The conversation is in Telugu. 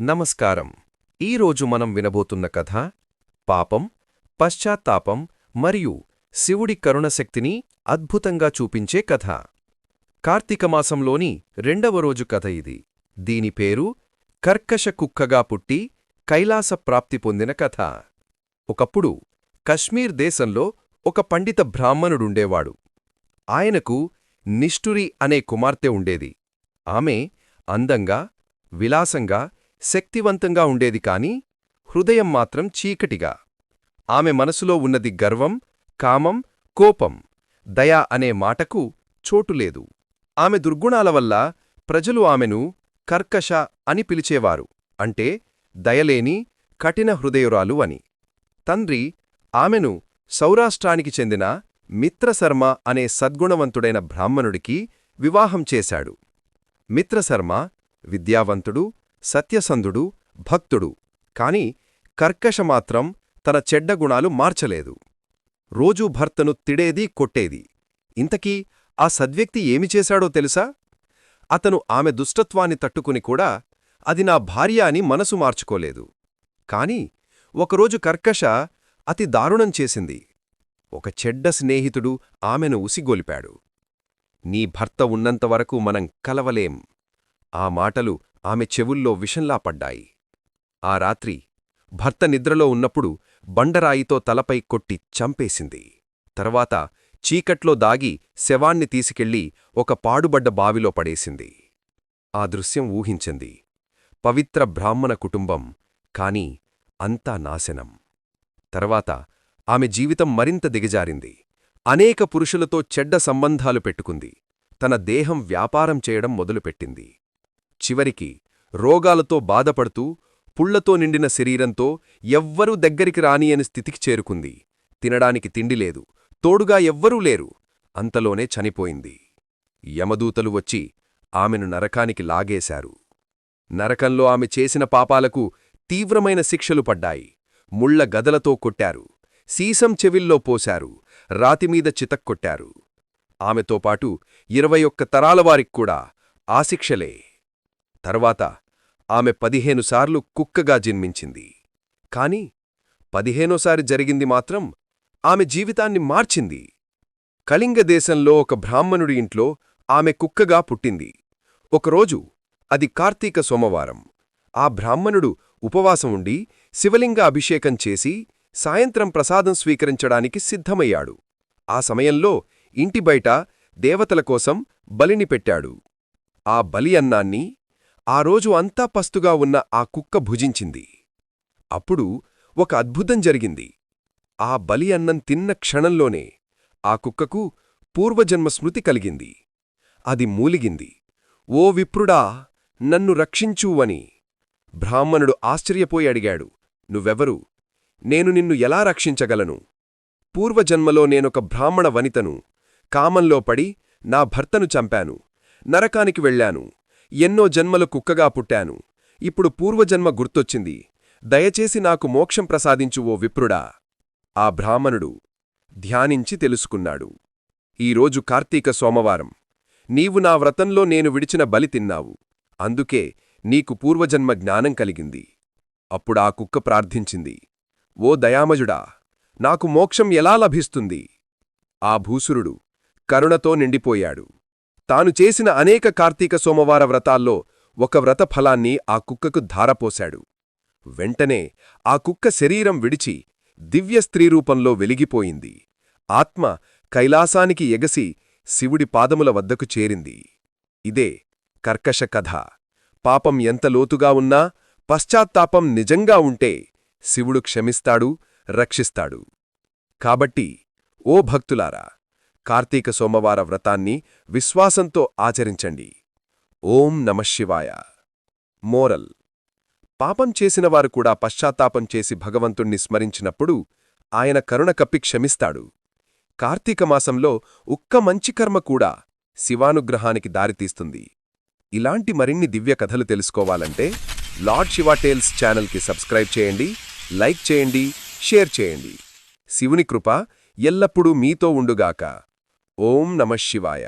నమస్కారం. ఈరోజు మనం వినబోతున్న కథ పాపం, పశ్చాత్తాపం మరియు శివుడి కరుణశక్తిని అద్భుతంగా చూపించే కథ. కార్తీకమాసంలోని రెండవ రోజు కథ ఇది. దీని పేరు కర్కశ కుక్కగా పుట్టి కైలాస ప్రాప్తి పొందిన కథ. ఒకప్పుడు కశ్మీర్ దేశంలో ఒక పండిత బ్రాహ్మణుడుండేవాడు. ఆయనకు నిష్ఠురి అనే కుమార్తె ఉండేది. ఆమె అందంగా, విలాసంగా, శక్తివంతంగా ఉండేది కాని హృదయం మాత్రం చీకటిగా. ఆమె మనసులో ఉన్నది గర్వం, కామం, కోపం, దయ అనే మాటకు చోటులేదు. ఆమె దుర్గుణాల వల్ల ప్రజలు ఆమెను కర్కశ అని పిలిచేవారు, అంటే దయలేని, కఠిన హృదయురాలు అని. తండ్రి ఆమెను సౌరాష్ట్రానికి చెందిన మిత్రశర్మ అనే సద్గుణవంతుడైన బ్రాహ్మణుడికి వివాహం చేశాడు. మిత్రశర్మ విద్యావంతుడు, సత్యసంధుడు, భక్తుడు. కాని కర్కశ మాత్రం తన చెడ్డ గుణాలు మార్చలేదు. రోజూ భర్తను తిడేది, కొట్టేది. ఇంతకీ ఆ సద్వ్యక్తి ఏమి చేశాడో తెలుసా? అతను ఆమె దుష్టత్వాన్ని తట్టుకుని కూడా అది నా భార్య అని మనసు మార్చుకోలేదు. కాని ఒకరోజు కర్కశ అతి దారుణం చేసింది. ఒక చెడ్డ స్నేహితుడు ఆమెను ఉసిగొలిపాడు. నీ భర్త ఉన్నంతవరకు మనం కలవలేం. ఆ మాటలు ఆమె చెవుల్లో విషంలా పడ్డాయి. ఆ రాత్రి భర్త నిద్రలో ఉన్నప్పుడు బండరాయితో తలపై కొట్టి చంపేసింది. తర్వాత చీకట్లో దాగి శవాన్ని తీసుకెళ్లి ఒక పాడుబడ్డ బావిలో పడేసింది. ఆ దృశ్యం ఊహించింది. పవిత్ర బ్రాహ్మణ కుటుంబం, కాని అంతా నాశనం. తర్వాత ఆమె జీవితం మరింత దిగజారింది. అనేక పురుషులతో చెడ్డ సంబంధాలు పెట్టుకుంది. తన దేహం వ్యాపారం చేయడం మొదలుపెట్టింది. చివరికి రోగాలతో బాధపడుతూ, పుళ్లతో నిండిన శరీరంతో ఎవ్వరూ దగ్గరికి రానియని స్థితికి చేరుకుంది. తినడానికి తిండిలేదు, తోడుగా ఎవ్వరూ లేరు. అంతలోనే చనిపోయింది. యమదూతలు వచ్చి ఆమెను నరకానికి లాగేశారు. నరకంలో ఆమె చేసిన పాపాలకు తీవ్రమైన శిక్షలు పడ్డాయి. ముళ్ల గదలతో కొట్టారు, సీసం చెవిల్లో పోశారు, రాతిమీద చితక్కొట్టారు. ఆమెతో పాటు 21 తరాలవారిక్కూడా ఆ శిక్షలే. తర్వాత ఆమె 15 సార్లు కుక్కగా జన్మించింది. కాని 15ఓసారి జరిగింది మాత్రం ఆమె జీవితాన్ని మార్చింది. కళింగ దేశంలో ఒక బ్రాహ్మణుడి ఇంట్లో ఆమె కుక్కగా పుట్టింది. ఒకరోజు అది కార్తీక సోమవారం. ఆ బ్రాహ్మణుడు ఉపవాసం ఉండి శివలింగ అభిషేకం చేసి సాయంత్రం ప్రసాదం స్వీకరించడానికి సిద్ధమయ్యాడు. ఆ సమయంలో ఇంటి బయట దేవతల కోసం బలిని పెట్టాడు. ఆ బలి అన్నాన్ని ఆ రోజు అంతా పస్తుగా ఉన్న ఆ కుక్క భుజించింది. అప్పుడు ఒక అద్భుతం జరిగింది. ఆ బలి అన్నం తిన్న క్షణంలోనే ఆ కుక్కకు పూర్వజన్మ స్మృతి కలిగింది. అది మూలిగింది, ఓ విప్రుడా, నన్ను రక్షించూ అని. బ్రాహ్మణుడు ఆశ్చర్యపోయి అడిగాడు, నువ్వెవరు? నేను నిన్ను ఎలా రక్షించగలను? పూర్వజన్మలో నేనొక బ్రాహ్మణ వనితను. కామంలో పడి నా భర్తను చంపాను. నరకానికి వెళ్లాను. ఎన్నో జన్మలు కుక్కగా పుట్టాను. ఇప్పుడు పూర్వజన్మ గుర్తొచ్చింది. దయచేసి నాకు మోక్షం ప్రసాదించు ఓ విప్రుడా. ఆ బ్రాహ్మణుడు ధ్యానించి తెలుసుకున్నాడు. ఈరోజు కార్తీక సోమవారం. నీవు నా వ్రతంలో నేను విడిచిన బలి తిన్నావు. అందుకే నీకు పూర్వజన్మ జ్ఞానం కలిగింది. అప్పుడా కుక్క ప్రార్థించింది, ఓ దయామజుడా, నాకు మోక్షం ఎలా లభిస్తుంది? ఆ భూసురుడు కరుణతో నిండిపోయాడు. తాను చేసిన అనేక కార్తీక సోమవార వ్రతాల్లో ఒక వ్రత ఫలాన్ని ఆ కుక్కకు ధారపోశాడు. వెంటనే ఆ కుక్క శరీరం విడిచి దివ్య స్త్రీరూపంలో వెలిగిపోయింది. ఆత్మ కైలాసానికి ఎగసి శివుడి పాదముల వద్దకు చేరింది. ఇదే కర్కశ కథ. పాపం ఎంత లోతుగా ఉన్నా, పశ్చాత్తాపం నిజంగా ఉంటే శివుడు క్షమిస్తాడు, రక్షిస్తాడు. కాబట్టి ఓ భక్తులారా, కార్తీక సోమవార వ్రతాన్ని విశ్వాసంతో ఆచరించండి. ఓం నమఃశివాయ. మోరల్: పాపం చేసినవారు కూడా పశ్చాత్తాపం చేసి భగవంతుణ్ణి స్మరించినప్పుడు ఆయన కరుణ కప్పి క్షమిస్తాడు. కార్తీకమాసంలో ఒక్క మంచి కర్మ కూడా శివానుగ్రహానికి దారితీస్తుంది. ఇలాంటి మరిన్ని దివ్య కథలు తెలుసుకోవాలంటే లార్డ్ శివ టేల్స్ ఛానల్కి సబ్స్క్రైబ్ చేయండి, లైక్ చేయండి, షేర్ చేయండి. శివుని కృప ఎల్లప్పుడూ మీతో ఉండుగాక. ఓం నమఃశివాయ.